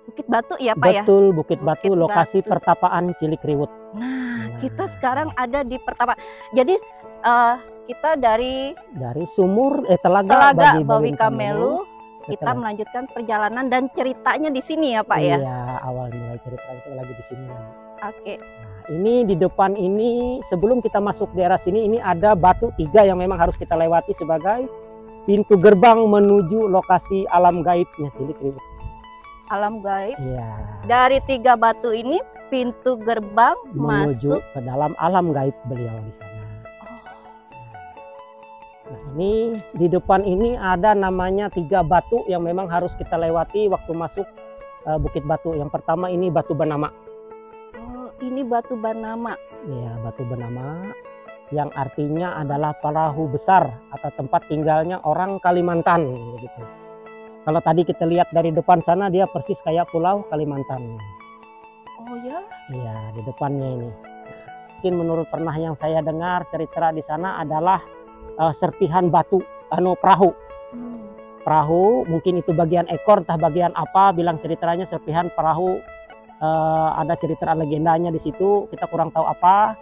Bukit Batu ya Pak ya? Betul, Bukit Batu, Bukit lokasi Batu. pertapaan Cilikriwut. Nah, kita sekarang ada di pertapa. Jadi kita dari Telaga Bawi Kamelu, kita Setelah, melanjutkan perjalanan dan ceritanya di sini ya Pak ya? iya, awal mulai cerita itu lagi di sini lagi. Oke. Nah, ini di depan ini, sebelum kita masuk daerah sini, ini ada batu 3 yang memang harus kita lewati sebagai pintu gerbang menuju lokasi alam gaibnya Cilikriwut. Alam gaib. Iya. Dari 3 batu ini pintu gerbang Menuju masuk ke dalam alam gaib beliau di sana. Nah, ini di depan ini ada namanya 3 batu yang memang harus kita lewati waktu masuk Bukit Batu. Yang pertama ini Batu Banama. Oh, ini Batu Banama. Ya, Batu Banama yang artinya adalah perahu besar atau tempat tinggalnya orang Kalimantan gitu. Kalau tadi kita lihat dari depan sana, dia persis kayak Pulau Kalimantan. Oh ya? Iya, di depannya ini. Mungkin menurut pernah yang saya dengar cerita di sana adalah serpihan batu, perahu. Perahu, mungkin itu bagian ekor, entah bagian apa, bilang ceritanya serpihan perahu. Ada cerita legendanya di situ, kita kurang tahu apa.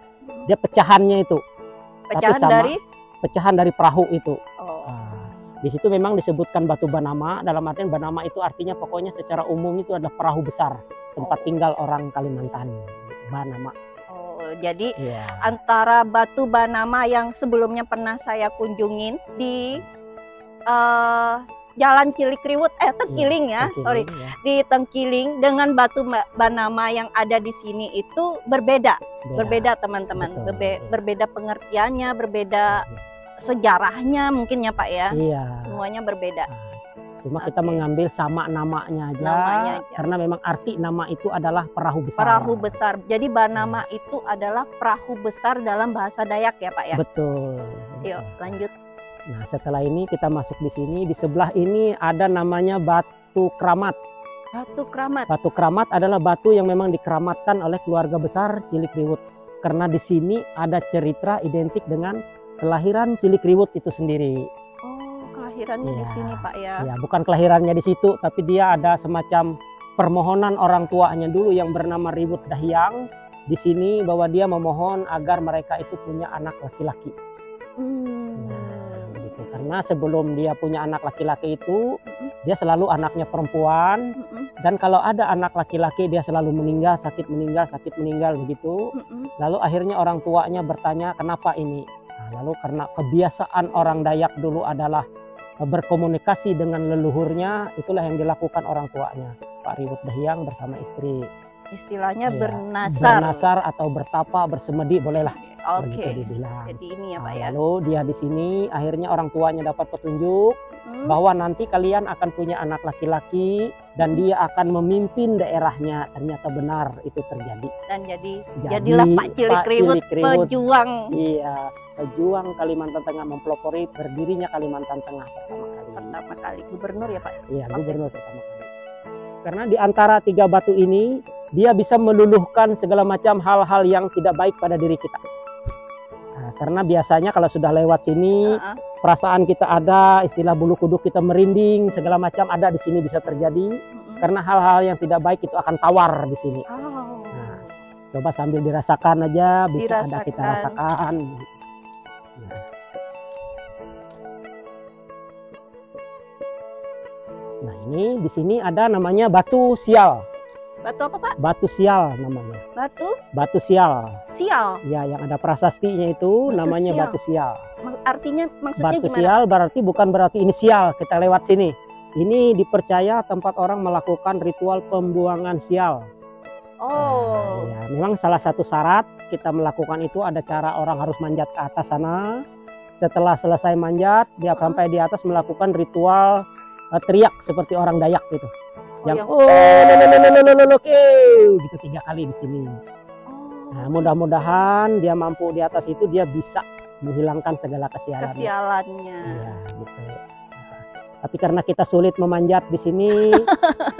Dia pecahannya itu. Pecahan dari perahu itu. Oh. Di situ memang disebutkan Batu Banama, dalam artian Banama itu artinya pokoknya secara umum itu adalah perahu besar, tempat tinggal orang Kalimantan. Banama. Oh, jadi antara Batu Banama yang sebelumnya pernah saya kunjungin di Jalan Cilikriwut, Tengkiling ya, Tengkiling, di Tengkiling dengan Batu Banama yang ada di sini itu berbeda teman-teman, berbeda pengertiannya, berbeda sejarahnya mungkin ya Pak ya. Iya. Semuanya berbeda. Cuma kita mengambil sama namanya aja, karena memang arti nama itu adalah perahu besar. Perahu besar. Jadi Banama itu adalah perahu besar dalam bahasa Dayak ya Pak ya. Betul. Yuk lanjut. Nah, setelah ini kita masuk di sini, di sebelah ini ada namanya Batu Kramat. Batu Kramat. Batu Kramat adalah batu yang memang dikeramatkan oleh keluarga besar Cilikriwut. Karena di sini ada cerita identik dengan kelahiran Cilikriwut itu sendiri. Oh, kelahirannya di sini Pak ya. Ya, bukan kelahirannya di situ, tapi dia ada semacam permohonan orang tuanya dulu yang bernama Riwut Dahyang di sini, bahwa dia memohon agar mereka itu punya anak laki-laki. Nah, gitu. Karena sebelum dia punya anak laki-laki itu, dia selalu anaknya perempuan. Dan kalau ada anak laki-laki, dia selalu sakit meninggal begitu. Lalu akhirnya orang tuanya bertanya, kenapa ini? Nah, lalu karena kebiasaan orang Dayak dulu adalah berkomunikasi dengan leluhurnya, itulah yang dilakukan orang tuanya, Pak Riwut Dahyang bersama istri. Istilahnya bernasar atau bertapa, bersemedi, bolehlah. Oke. Dibilang. Jadi ini ya Pak ya. Lalu dia di sini akhirnya orang tuanya dapat petunjuk bahwa nanti kalian akan punya anak laki-laki dan dia akan memimpin daerahnya. Ternyata benar itu terjadi. Dan jadilah Pak Cilikriwut pejuang. Iya, pejuang Kalimantan Tengah, mempelopori berdirinya Kalimantan Tengah pertama kali. Gubernur ya Pak? Iya, gubernur pertama kali. Karena di antara 3 batu ini dia bisa meluluhkan segala macam hal-hal yang tidak baik pada diri kita. Nah, karena biasanya kalau sudah lewat sini, perasaan kita ada, istilah bulu kuduk kita merinding, segala macam ada di sini bisa terjadi. Karena hal-hal yang tidak baik itu akan tawar di sini. Nah, coba sambil dirasakan aja, bisa ada kita rasakan. Nah, ini di sini ada namanya Batu Sial. Batu apa Pak? Batu Sial namanya. Batu Sial. Sial. Ya, yang ada prasastinya itu namanya Batu Sial. Artinya maksudnya Batu gimana? Sial berarti bukan berarti inisial kita lewat sini. Ini dipercaya tempat orang melakukan ritual pembuangan sial. Oh. Ya, memang salah satu syarat kita melakukan itu ada cara orang harus manjat ke atas sana. Setelah selesai manjat, dia sampai di atas melakukan ritual teriak seperti orang Dayak gitu. Yang gitu 3 kali di sini. Nah, mudah-mudahan dia mampu di atas itu, dia bisa menghilangkan segala kesialannya. Iya, gitu. Tapi karena kita sulit memanjat di sini,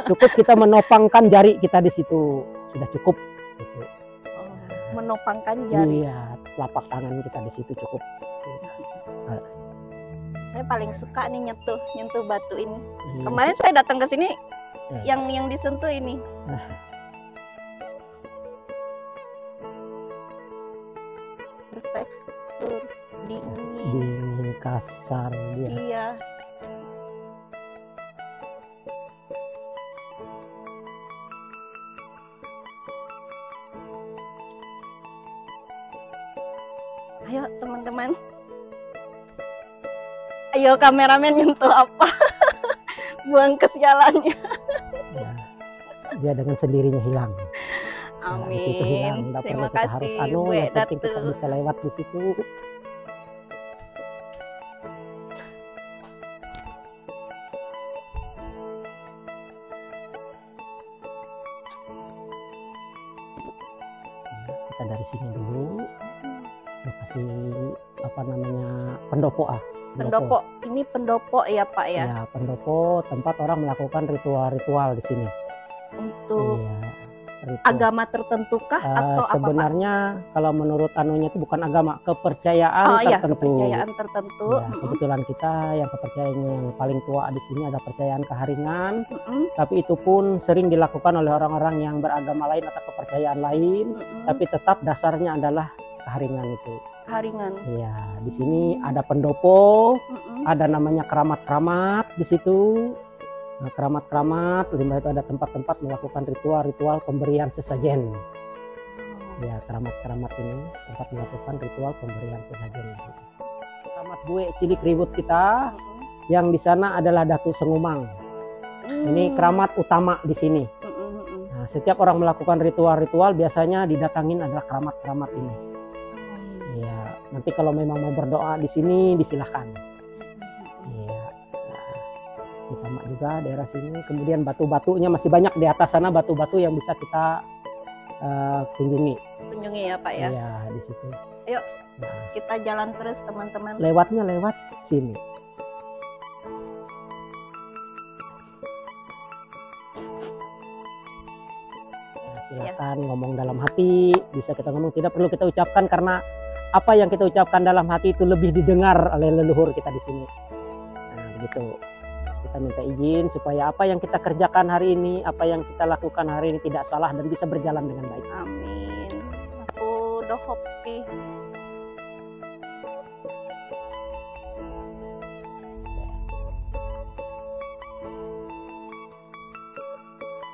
cukup kita menopangkan jari kita di situ, sudah cukup. Gitu. Menopangkan jari. Iya, telapak tangan kita di situ cukup. Saya paling suka nih nyentuh batu ini. Kemarin saya datang ke sini yang disentuh ini. Bertekstur Dingin kasar dia. Iya. Ayo teman-teman. Ayo kameramen nyentuh apa? Buang kesialannya. Ya, dia dengan sendirinya hilang. Nah, di situ hilang. Amin. Nggak perlu Terima kita harus kasih yang Bu penting kita Datu. bisa lewat di situ. Nah, kita dari sini dulu. Lokasi apa namanya, pendopo Pendopo. Ini pendopo ya Pak ya? Ya, pendopo tempat orang melakukan ritual-ritual di sini. Untuk Iya, ritual. agama tertentu kah atau apa Pak? Sebenarnya kalau menurut anunya itu bukan agama, kepercayaan Iya, tertentu. kepercayaan tertentu. Ya, kebetulan kita yang kepercayaannya yang paling tua di sini ada percayaan keharingan, tapi itu pun sering dilakukan oleh orang-orang yang beragama lain atau kepercayaan lain, tapi tetap dasarnya adalah keharingan itu. Keharingan. Iya, di sini ada pendopo, ada namanya keramat-keramat di situ. Nah, keramat-keramat, limbah itu ada tempat-tempat melakukan ritual-ritual pemberian sesajen. Ya, keramat-keramat ini tempat melakukan ritual pemberian sesajen di situ. Keramat Bue Cilik Ribut kita, yang di sana adalah Datu Sengumang. Ini keramat utama di sini. Nah, setiap orang melakukan ritual-ritual biasanya didatangin adalah keramat-keramat ini. Ya, nanti kalau memang mau berdoa di sini disilahkan. Iya. Nah, sama juga daerah sini. Kemudian batu-batunya masih banyak di atas sana, batu-batu yang bisa kita kunjungi. Kunjungi ya Pak ya. Iya, di situ. Ayo, nah, kita jalan terus teman-teman. Lewatnya lewat sini. Silakan ngomong dalam hati, bisa kita ngomong, tidak perlu kita ucapkan karena apa yang kita ucapkan dalam hati itu lebih didengar oleh leluhur kita di sini. Nah, begitu. Kita minta izin supaya apa yang kita kerjakan hari ini, apa yang kita lakukan hari ini tidak salah dan bisa berjalan dengan baik. Amin. Aku dohopi.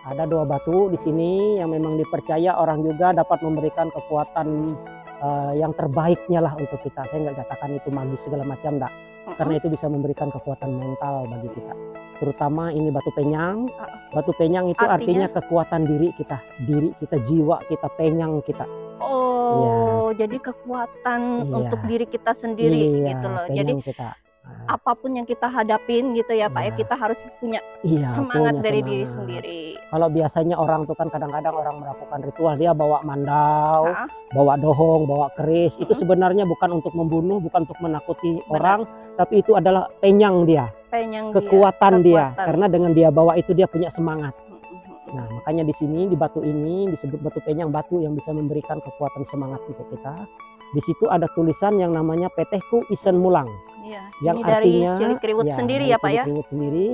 Ada 2 batu di sini yang memang dipercaya orang juga dapat memberikan kekuatan yang terbaiknya lah untuk kita. Saya nggak katakan itu magis segala macam, enggak. Karena itu bisa memberikan kekuatan mental bagi kita. Terutama ini batu penyang. Batu penyang itu artinya kekuatan diri kita, jiwa kita, penyang kita. Oh, ya. Jadi kekuatan untuk diri kita sendiri gitu loh. Jadi kita. Apapun yang kita hadapin gitu ya Pak ya, kita harus punya semangat dari diri sendiri. Kalau biasanya orang tuh kan kadang-kadang orang melakukan ritual, dia bawa mandau, bawa dohong, bawa keris. Itu sebenarnya bukan untuk membunuh, bukan untuk menakuti orang, tapi itu adalah penyang dia, kekuatan dia. Karena dengan dia bawa itu dia punya semangat. Nah, makanya di sini di batu ini disebut batu penyang, batu yang bisa memberikan kekuatan semangat untuk kita. Di situ ada tulisan yang namanya Petehku Isen Mulang. Iya, yang ini artinya dari Cilik Riwut sendiri ya Pak ya? Cilik Riwut sendiri.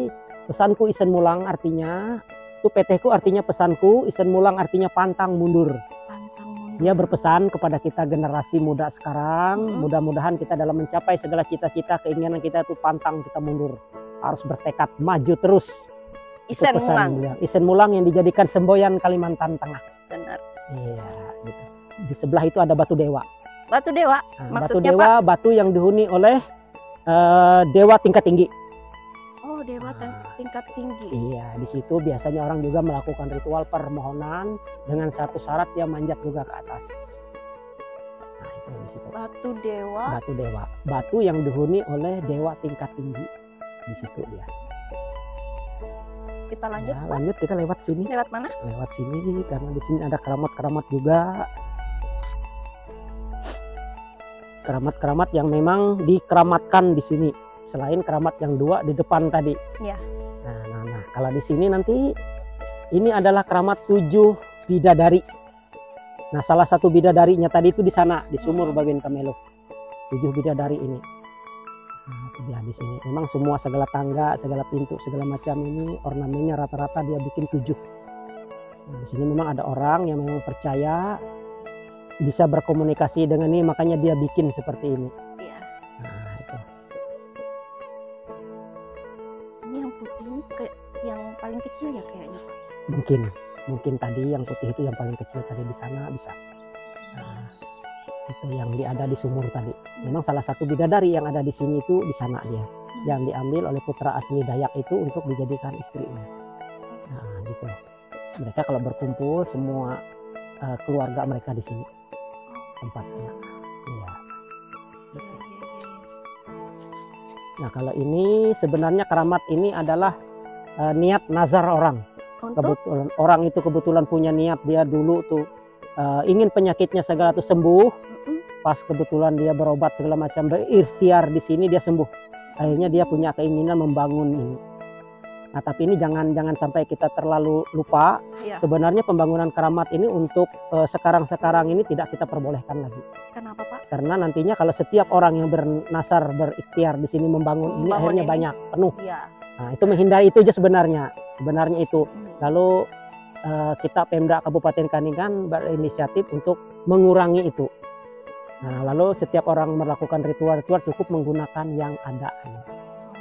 Pesanku Isen Mulang artinya, itu Petehku artinya pesanku, Isen Mulang artinya pantang mundur. Dia berpesan kepada kita generasi muda sekarang, mudah-mudahan kita dalam mencapai segala cita-cita, keinginan kita itu pantang kita mundur. Harus bertekad maju terus. Isen Mulang. Isen Mulang yang dijadikan semboyan Kalimantan Tengah. Benar. Iya, gitu. Di sebelah itu ada batu dewa. Batu dewa, nah, batu dewa, Pak? Batu yang dihuni oleh dewa tingkat tinggi. Oh, dewa tingkat tinggi. Iya, di situ biasanya orang juga melakukan ritual permohonan dengan satu syarat, dia manjat juga ke atas. Nah, itu di situ. Batu dewa. Batu dewa, batu yang dihuni oleh dewa tingkat tinggi. Di situ dia. Kita lanjut. Ya, lanjut kita lewat sini. Lewat mana? Lewat sini karena di sini ada keramat-keramat juga. Keramat-keramat yang memang dikeramatkan di sini, selain keramat yang 2 di depan tadi. Ya. Nah, kalau di sini nanti ini adalah keramat 7 bidadari. Nah, salah satu bidadarinya tadi itu di sana di sumur Babin Kamelo. 7 bidadari ini. Nah, itu dia di sini. Memang semua segala tangga, segala pintu, segala macam ini ornamennya rata-rata dia bikin 7. Nah, di sini memang ada orang yang memang percaya bisa berkomunikasi dengan ini, makanya dia bikin seperti ini. Iya. Nah, itu. Ini yang putih ini kayak yang paling kecil ya kayaknya, Pak. Mungkin tadi yang putih itu yang paling kecil tadi di sana bisa. Nah, itu yang ada di sumur tadi. Memang salah satu bidadari yang ada di sini itu di sana dia, yang diambil oleh putra asli Dayak itu untuk dijadikan istrinya. Nah, gitu. Mereka kalau berkumpul semua keluarga mereka di sini tempatnya. Iya. Nah, kalau ini sebenarnya keramat ini adalah niat nazar orang. Kebetulan orang itu kebetulan punya niat, dia dulu tuh ingin penyakitnya segala tuh sembuh. Pas kebetulan dia berobat segala macam, berikhtiar di sini dia sembuh. Akhirnya dia punya keinginan membangun ini. Nah, tapi ini jangan sampai kita terlalu lupa. Iya. Sebenarnya pembangunan keramat ini untuk sekarang ini tidak kita perbolehkan lagi. Kenapa, Pak? Karena nantinya kalau setiap orang yang bernasar, berikhtiar di sini membangun ini akhirnya banyak, penuh. Iya. Nah, itu menghindari itu aja sebenarnya itu. Lalu kita Pemda Kabupaten Kaningan berinisiatif untuk mengurangi itu. Nah, lalu setiap orang melakukan ritual-ritual cukup menggunakan yang ada.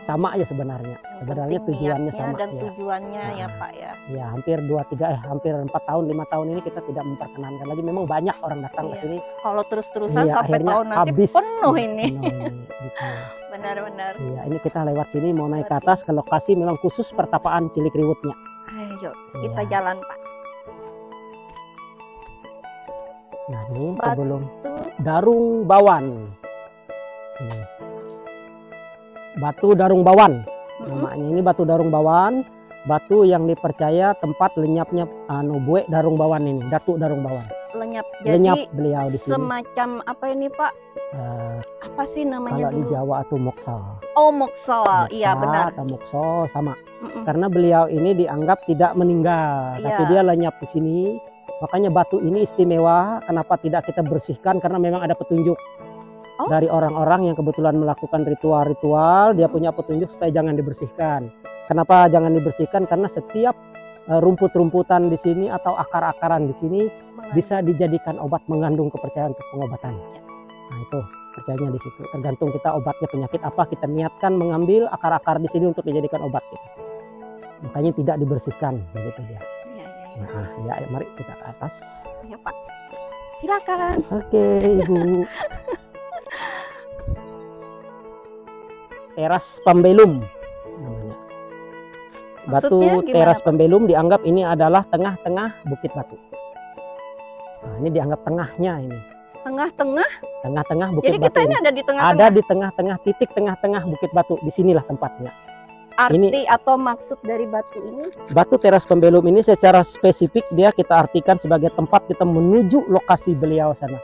Sama aja sebenarnya. Sebenarnya tujuannya sama dan ya. Tujuannya ya, Pak ya. Ya, hampir 4 tahun, 5 tahun ini kita tidak memperkenankan lagi. Memang banyak orang datang ke sini. Kalau terus-terusan Iya, sampai tahun nanti habis, penuh ini. Gitu. Benar-benar. Iya, ini kita lewat sini mau naik ke atas ke lokasi memang khusus pertapaan Cilikriwutnya. Ayo, kita jalan, Pak. Nah, ini sebelum Darung Bawan. Ini. Batu Darung Bawan. Namanya ini Batu Darung Bawan. Batu yang dipercaya tempat lenyapnya buek Darung Bawan ini, Datuk Darung Bawan. Lenyap. Lenyap Jadi beliau di sini. semacam apa ini, Pak? Apa sih namanya kalau dulu? Di Jawa itu moksa. Oh, moksa. Iya, benar. Atau mokso sama. Karena beliau ini dianggap tidak meninggal, tapi dia lenyap di sini. Makanya batu ini istimewa. Kenapa tidak kita bersihkan? Karena memang ada petunjuk dari orang-orang yang kebetulan melakukan ritual-ritual. Dia punya petunjuk supaya jangan dibersihkan. Kenapa jangan dibersihkan? Karena setiap rumput-rumputan di sini atau akar-akaran di sini bisa dijadikan obat, mengandung kepercayaan untuk pengobatan. Nah, itu percayanya di situ. Tergantung kita obatnya penyakit apa, kita niatkan mengambil akar-akar di sini untuk dijadikan obat kita. Makanya tidak dibersihkan, begitu dia. Nah, ya, mari kita ke atas. Ya, Pak. Silakan. Oke, Ibu. Teras Pembelum namanya. Batu Teras Pembelum dianggap ini adalah tengah-tengah Bukit Batu. Nah, ini dianggap tengahnya ini. Tengah-tengah? Tengah-tengah Bukit Batu. Jadi kita ini ada di tengah-tengah? Ada di tengah-tengah, titik tengah-tengah Bukit Batu. Disinilah tempatnya. Arti atau maksud dari batu ini? Batu Teras Pembelum ini secara spesifik dia kita artikan sebagai tempat kita menuju lokasi beliau sana.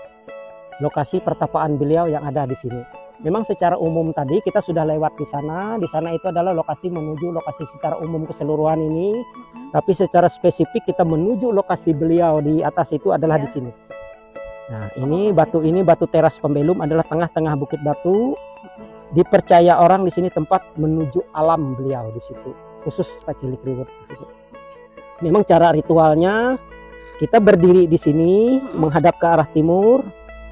Lokasi pertapaan beliau yang ada di sini. Memang secara umum tadi kita sudah lewat di sana. Di sana itu adalah lokasi menuju lokasi secara umum keseluruhan ini. Tapi secara spesifik kita menuju lokasi beliau di atas itu adalah di sini. Nah, ini Batu Teras Pembelum adalah tengah-tengah Bukit Batu. Dipercaya orang di sini tempat menuju alam beliau di situ, khusus Pak Cilikriwut di situ. Memang cara ritualnya kita berdiri di sini menghadap ke arah timur.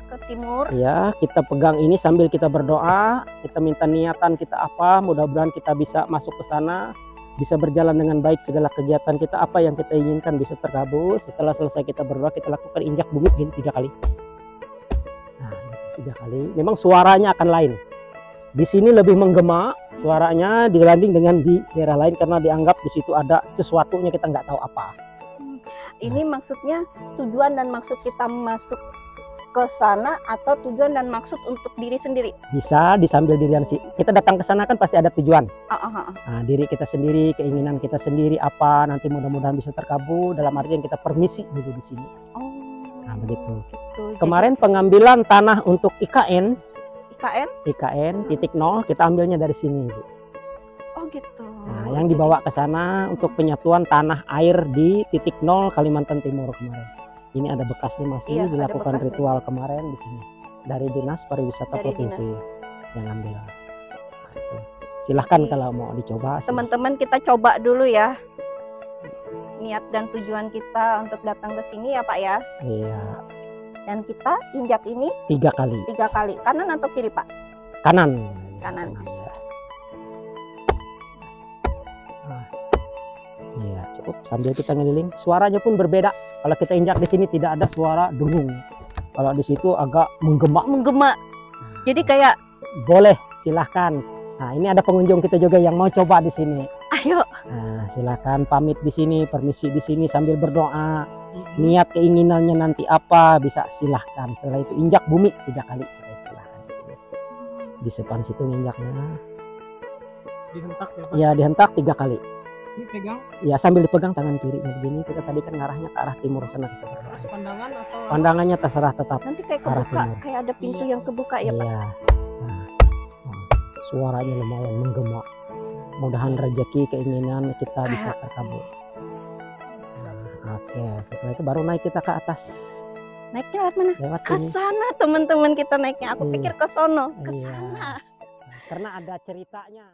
Ke timur. Ya, kita pegang ini sambil kita berdoa, kita minta niatan kita apa, mudah-mudahan kita bisa masuk ke sana, bisa berjalan dengan baik segala kegiatan kita, apa yang kita inginkan bisa terkabul. Setelah selesai kita berdoa, kita lakukan injak bumi 3 kali. Nah, 3 kali. Memang suaranya akan lain. Di sini lebih menggema suaranya dibanding dengan di daerah lain karena dianggap di situ ada sesuatunya kita nggak tahu apa. Ini maksudnya tujuan dan maksud kita masuk ke sana atau tujuan dan maksud untuk diri sendiri? Bisa disambil dirian sih. Kita datang ke sana kan pasti ada tujuan. Nah, diri kita sendiri, keinginan kita sendiri apa nanti mudah-mudahan bisa terkabul dalam artian kita permisi dulu di sini. Nah, begitu. Kemarin pengambilan tanah untuk IKN 0 kita ambilnya dari sini, Bu. Oh gitu. Nah, yang dibawa ke sana untuk penyatuan tanah air di titik 0 Kalimantan Timur kemarin. Ini ada bekasnya masih dilakukan ritual kemarin di sini dari Dinas Pariwisata Provinsi yang ambil. Silahkan kalau mau dicoba. Teman-teman, kita coba dulu ya. Niat dan tujuan kita untuk datang ke sini ya Pak ya. Iya. Dan kita injak ini 3 kali. 3 kali. Kanan atau kiri Pak? Kanan. Kanan. Ya. Nah, iya, cukup sambil kita ngeliling. Suaranya pun berbeda. Kalau kita injak di sini tidak ada suara dengung. Kalau di situ agak menggema. Menggema. Jadi kayak boleh, silahkan. Nah, ini ada pengunjung kita juga yang mau coba di sini. ayo. Nah, silahkan pamit di sini, permisi di sini sambil berdoa. Niat keinginannya nanti apa bisa silahkan. Setelah itu injak bumi 3 kali. Kita silahkan di sini. Di depan situ injaknya. Dihentak ya Pak? Ya, dihentak 3 kali. Ini pegang Ya, sambil dipegang tangan kirinya begini. Kita tadi kan ngarahnya ke arah timur sana kita berdoa. pandangan atau Pandangannya terserah tetap. Nanti kayak Arah kebuka, timur. kayak ada pintu yang kebuka ya Pak. Iya. Nah, suaranya lumayan menggema. Mudahan rezeki keinginan kita bisa terkabul. Nah, oke, setelah itu baru naik kita ke atas. Naiknya lewat mana? Lewat Ke sini. sana teman-teman kita naiknya. Aku Iya. pikir ke sono, ke Iya. sana. Karena ada ceritanya.